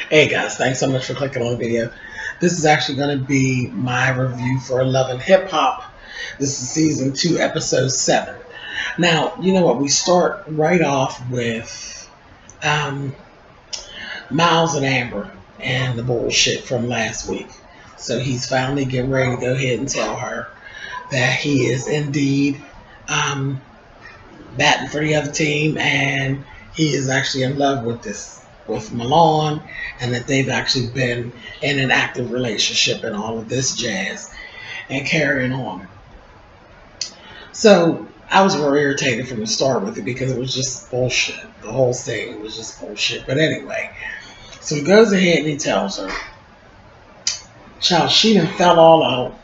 Hey guys, thanks so much for clicking on the video. This is actually going to be my review for Love and Hip Hop. This is season 2, episode 7. Now, you know what? We start right off with um, Miles and Amber and the bullshit from last week. So he's finally getting ready to go ahead and tell her that he is indeed um, batting for the other team, and he is actually in love with Milan, and that they've actually been in an active relationship and all of this jazz and carrying on. So I was very irritated from the start with it because it was just bullshit. The whole thing was just bullshit. But anyway, so he goes ahead and he tells her, child, she done fell all out,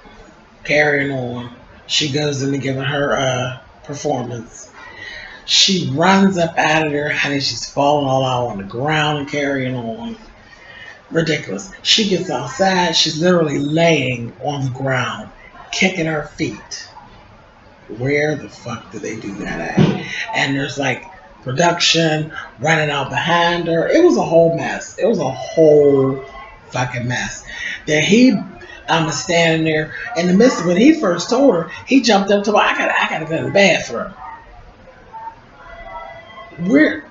carrying on. She goes into giving her performance. She runs up out of there, honey. She's falling all out on the ground and carrying on. Ridiculous. She gets outside. She's literally laying on the ground, kicking her feet. Where the fuck do they do that at? And there's like production running out behind her. It was a whole mess. It was a whole fucking mess. Then he was standing there in the midst of when he first told her, he jumped up to her, I gotta go to the bathroom. We're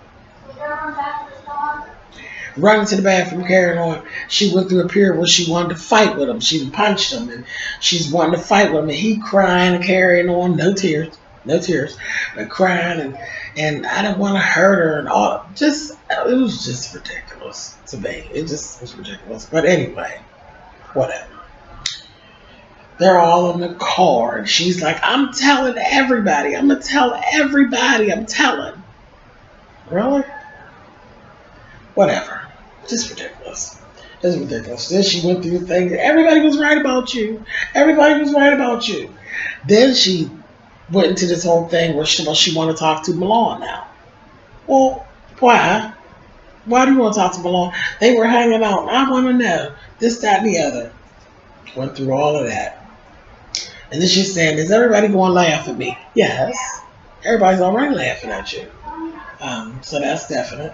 running to the bathroom, carrying on. She went through a period where she wanted to fight with him. She punched him, and she's wanting to fight with him. And he crying and carrying on, no tears, but crying and I didn't want to hurt her and all. Just it was just ridiculous to me. It just was ridiculous. But anyway, whatever. They're all in the car, and she's like, "I'm telling everybody. I'm gonna tell everybody. I'm telling." Really? Whatever. Just ridiculous. It's ridiculous. Then she went through things. Everybody was right about you. Everybody was right about you. Then she went into this whole thing where she wanted to talk to Milan now. Well, why? Why do you want to talk to Milan? They were hanging out. I want to know. This, that, and the other. Went through all of that. And then she's saying, is everybody going to laugh at me? Yes. Everybody's already laughing at you. So that's definite.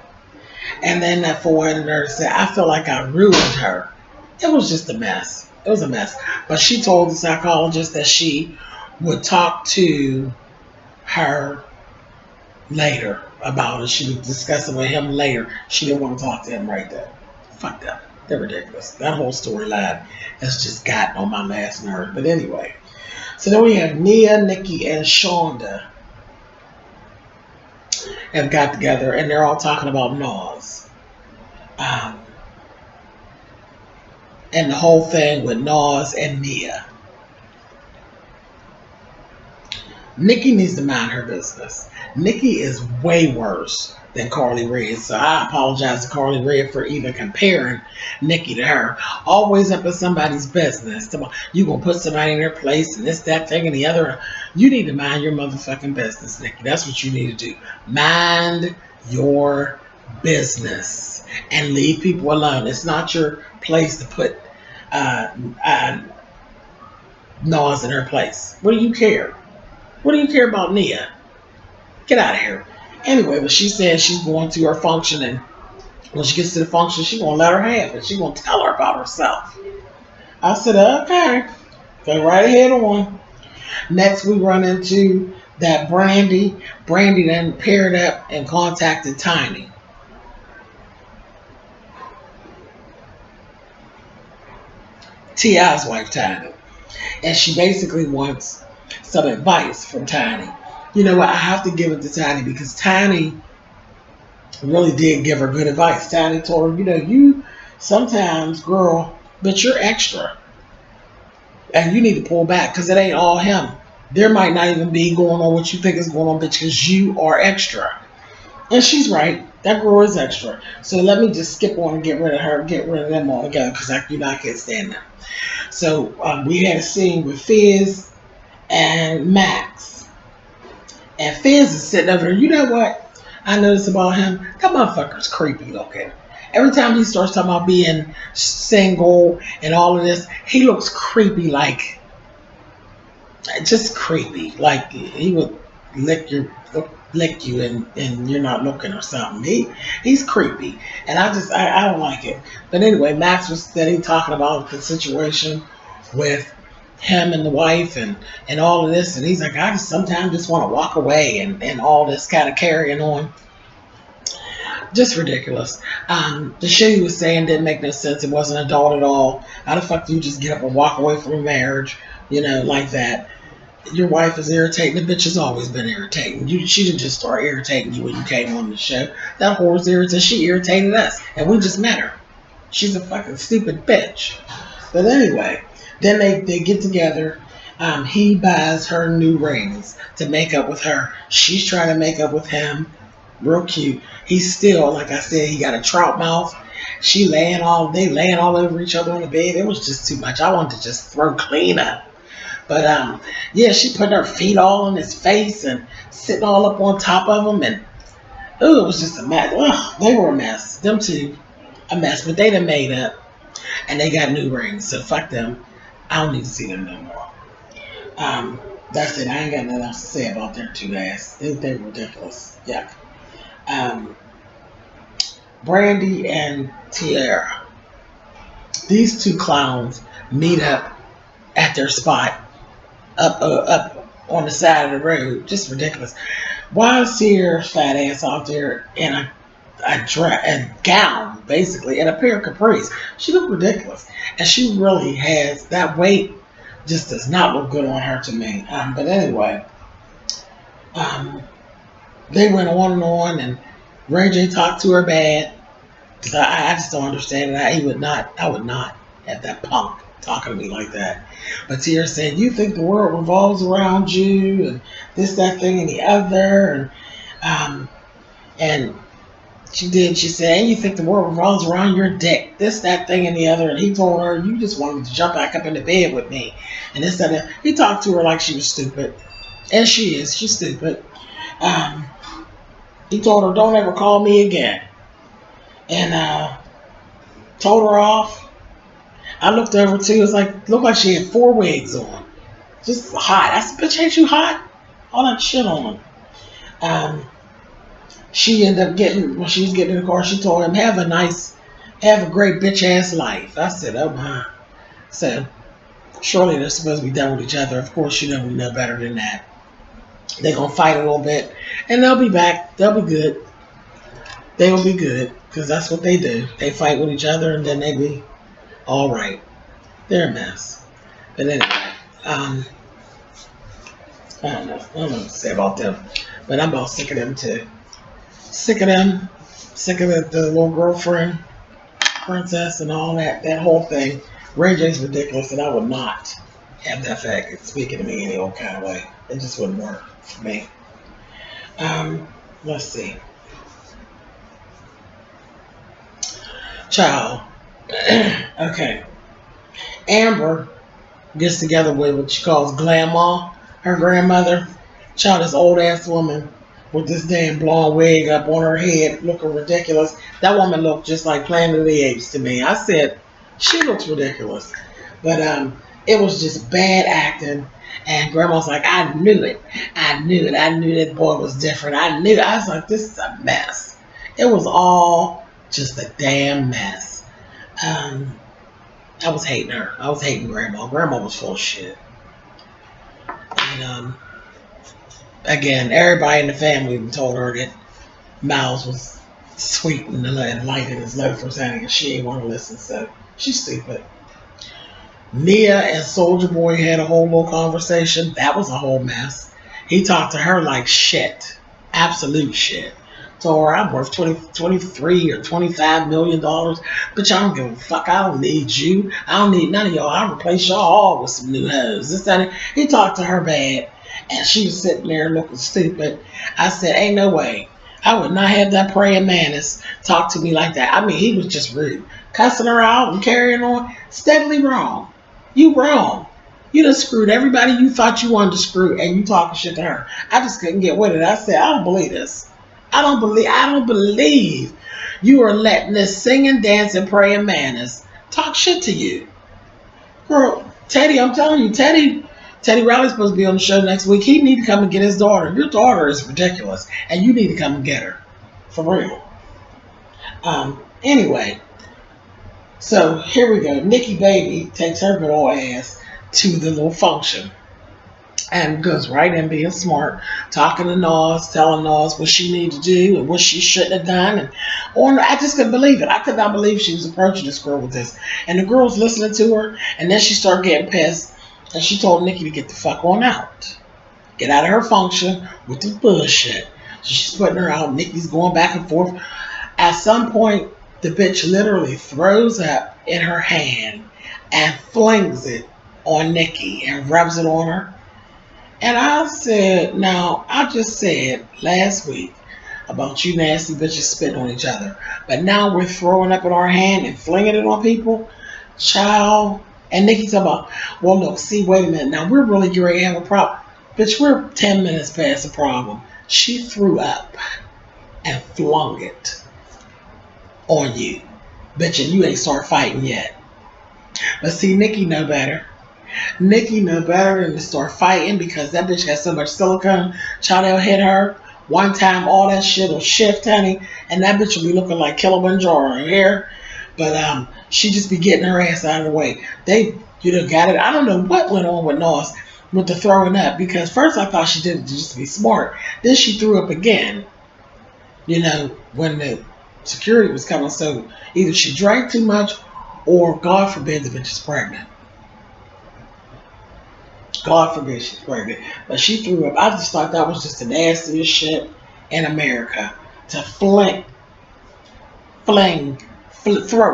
And then that forehead nurse said, I feel like I ruined her. It was just a mess. It was a mess. But she told the psychologist that she would talk to her later about it. She would discuss it with him later. She didn't want to talk to him right there. Fucked up. They're ridiculous. That whole storyline has just gotten on my last nerve. But anyway. So then we have Nia, Nikki, and Shonda have got together, and they're all talking about Nas. And the whole thing with Nas and Nia. Nikki needs to mind her business. Nikki is way worse than Carly Red, so I apologize to Carly Red for even comparing Nikki to her. Always up in somebody's business. You gonna put somebody in their place and this, that, thing, and the other. You need to mind your motherfucking business, Nikki. That's what you need to do. Mind your business and leave people alone. It's not your place to put Nas in her place. What do you care? What do you care about Nia? Get out of here. Anyway, but she said she's going to her function, and when she gets to the function, she's going to let her have it. She's going to tell her about herself. I said, okay. Go right ahead on. Next, we run into that Brandy. Brandy then paired up and contacted Tiny. T.I.'s wife, Tiny. And she basically wants some advice from Tiny. You know what? I have to give it to Tiny because Tiny really did give her good advice. Tiny told her, you sometimes, girl, but you're extra. And you need to pull back because it ain't all him. There might not even be going on what you think is going on, bitch, because you are extra. And she's right. That girl is extra. So let me just skip on and get rid of her, get rid of them all together because I can't stand them. So we had a scene with Fizz and Max. And Fizz is sitting over there. You know what I noticed about him? That motherfucker's creepy looking. Every time he starts talking about being single and all of this, he looks creepy, like just creepy. Like he would lick your lick you and you're not looking or something. He's creepy, and I don't like it. But anyway, Max was steady talking about the situation with him and the wife and all of this, and he's like, I just sometimes just want to walk away and all this kind of carrying on. Just ridiculous. The shit he was saying didn't make no sense. It wasn't adult at all. How the fuck do you just get up and walk away from a marriage, like that? Your wife is irritating. The bitch has always been irritating. She didn't just start irritating you when you came on the show. That whore's irritating. She irritated us, and we just met her. She's a fucking stupid bitch. But anyway, then they get together. He buys her new rings to make up with her. She's trying to make up with him. Real cute. He's still, like I said, he got a trout mouth. They laying all over each other on the bed. It was just too much. I wanted to just throw clean up. But yeah, she put her feet all on his face and sitting all up on top of him, and it was just a mess. Ugh, they were a mess. Them two, a mess. But they done made up, and they got new rings. So fuck them. I don't need to see them no more. That's it. I ain't got nothing else to say about their two ass. They were ridiculous. Yeah. Brandy and Tiara. These two clowns meet up at their spot up on the side of the road. Just ridiculous. Why is Tiara's fat ass out there in a gown, basically, and a pair of capris? She looked ridiculous. And she really has that weight. Just does not look good on her to me. But anyway, they went on, and Ray J talked to her bad. Cause I just don't understand it. I would not have that punk talking to me like that. But Tiara said, "You think the world revolves around you, and this, that, thing, and the other," and she did. She said, "And you think the world revolves around your dick, this, that, thing, and the other." And he told her, "You just wanted to jump back up in the bed with me," and this, that, and he talked to her like she was stupid, and she is. She's stupid. He told her, "Don't ever call me again," and told her off. I looked over too. It was looked like she had 4 wigs on. Just hot. I said, "Bitch, ain't you hot?" All that shit on. She ended up when she was getting in the car, she told him, have a great bitch ass life. I said, oh my. So, surely they're supposed to be done with each other. Of course, we know better than that. They're going to fight a little bit, and they'll be back. They'll be good. They'll be good, because that's what they do. They fight with each other, and then they be all right. They're a mess. But anyway, I don't know. I don't know what to say about them. But I'm about sick of them, too. Sick of them. Sick of the little girlfriend, princess, and all that whole thing. Ray J's ridiculous, and I would not have that fact speaking to me any old kind of way. It just wouldn't work for me. Let's see. Child. Okay. Amber gets together with what she calls Grandma, her grandmother. Child, this old ass woman with this damn blonde wig up on her head looking ridiculous. That woman looked just like Planet of the Apes to me. I said, she looks ridiculous. But it was just bad acting. And Grandma's like, I knew it. I knew that boy was different. I was like, this is a mess. It was all just a damn mess. I was hating her. I was hating Grandma. Grandma was full of shit. And again, everybody in the family told her that Miles was sweet and light in his love for Sandy, and she ain't want to listen, so she's stupid. Nia and Soldier Boy had a whole little conversation. That was a whole mess. He talked to her like shit. Absolute shit. Told her I'm worth 23 or $25 million. Bitch, I don't give a fuck. I don't need you. I don't need none of y'all. I'll replace y'all all with some new hoes. This, that, and he talked to her bad. And she was sitting there looking stupid. I said, ain't no way. I would not have that praying mantis talk to me like that. I mean, he was just rude. Cussing her out and carrying on. Steadily wrong. You wrong. You done screwed everybody you thought you wanted to screw, and you talking shit to her. I just couldn't get with it. I said, I don't believe this. I don't believe you are letting this singing, dancing, praying mantis talk shit to you. Girl, Teddy, I'm telling you, Teddy Teddy Riley's supposed to be on the show next week. He need to come and get his daughter. Your daughter is ridiculous, and you need to come and get her. For real. Anyway, so here we go. Nikki Baby takes her good old ass to the little function and goes right in being smart, talking to Nas, telling Nas what she needed to do and what she shouldn't have done. And I just couldn't believe it. I could not believe she was approaching this girl with this. And the girl was listening to her, and then she started getting pissed, and she told Nikki to get the fuck on out. Get out of her function with this bullshit. So she's putting her out. Nikki's going back and forth. At some point, the bitch literally throws up in her hand and flings it on Nikki and rubs it on her. And I said, now, I just said last week about you nasty bitches spitting on each other. But now we're throwing up in our hand and flinging it on people? Child. And Nikki talking about, well, no, see, wait a minute. Now, we're really getting ready to have a problem. Bitch, we're 10 minutes past the problem. She threw up and flung it on you. Bitch, and you ain't start fighting yet. But see, Nikki know better. Nikki know better than to start fighting because that bitch got so much silicone. Child, they'll hit her. One time, all that shit will shift, honey. And that bitch will be looking like Kilimanjaro here. But she just be getting her ass out of the way. They, got it. I don't know what went on with Nas with the throwing up. Because first I thought she did it just to be smart. Then she threw up again. When the security was coming. So either she drank too much or, God forbid, the bitch is pregnant. God forbid she's pregnant. But she threw up. I just thought that was just the nastiest shit in America. To throw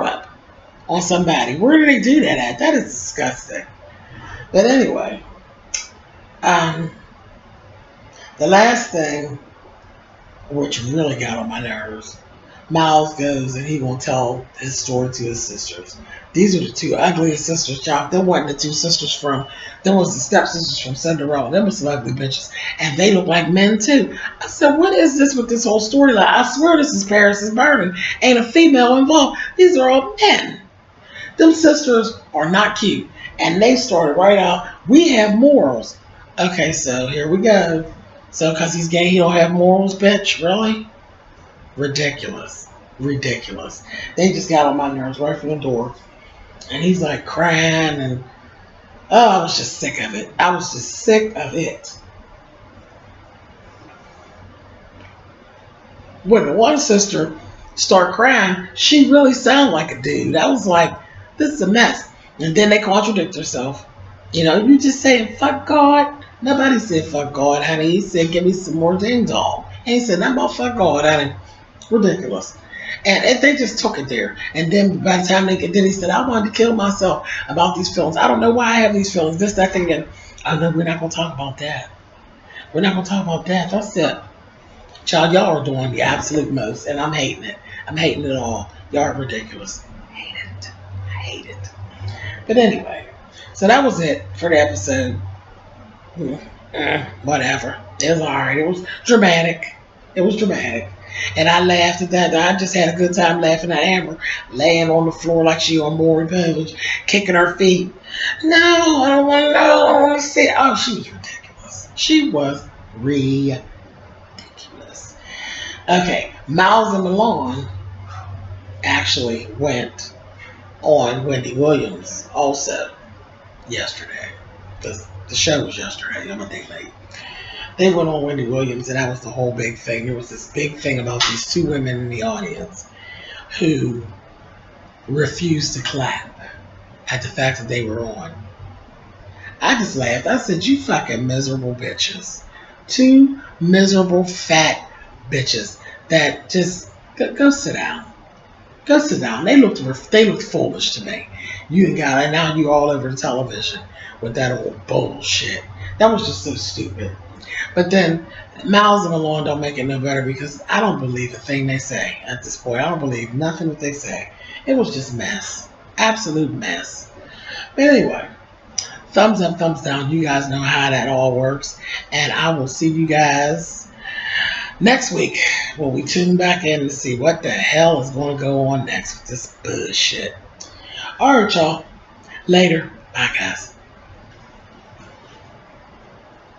up on somebody. Where do they do that at? That is disgusting. But anyway, the last thing, which really got on my nerves, Miles goes and he gonna tell his story to his sisters. These are the two ugliest sisters, child. Them wasn't the two sisters from, them was the stepsisters from Cinderella. Them was some ugly bitches. And they look like men too. I said, what is this with this whole storyline? I swear this is Paris is Burning. Ain't a female involved. These are all men. Them sisters are not cute. And they started right out, we have morals. Okay, so here we go. So because he's gay, he don't have morals, bitch? Really? Ridiculous. Ridiculous. They just got on my nerves right from the door. And he's like crying and I was just sick of it. I was just sick of it. When the one sister started crying, she really sounded like a dude. I was like, this is a mess. And then they contradict herself. You just saying fuck God. Nobody said fuck God, honey. He said give me some more ding dong. He said nothing about fuck God, honey. Ridiculous. And they just took it there. And then by the time then he said, I wanted to kill myself about these feelings. I don't know why I have these feelings. This, that, thing. And oh no, we're not going to talk about that. We're not going to talk about that. That's it. Child, y'all are doing the absolute most. And I'm hating it. I'm hating it all. Y'all are ridiculous. I hate it. I hate it. But anyway, so that was it for the episode. Whatever. It was alright. It was dramatic. It was dramatic. And I laughed at that. I just had a good time laughing at Amber laying on the floor like she on Maury Povich, kicking her feet. No, I don't want to know. I don't want to see it. Oh, she was ridiculous. She was ridiculous. Okay, Miles and Milan actually went on Wendy Williams also yesterday. The show was yesterday. I'm a day late. They went on Wendy Williams, and that was the whole big thing. There was this big thing about these two women in the audience who refused to clap at the fact that they were on. I just laughed. I said, you fucking miserable bitches. Two miserable fat bitches that just go sit down. Go sit down. They looked foolish to me. You got it. Now you're all over the television with that old bullshit. That was just so stupid. But then Miles and Malone don't make it no better because I don't believe a thing they say at this point. I don't believe nothing that they say. It was just mess. Absolute mess. But anyway, thumbs up, thumbs down. You guys know how that all works. And I will see you guys next week when we tune back in to see what the hell is going to go on next with this bullshit. All right, y'all. Later. Bye, guys.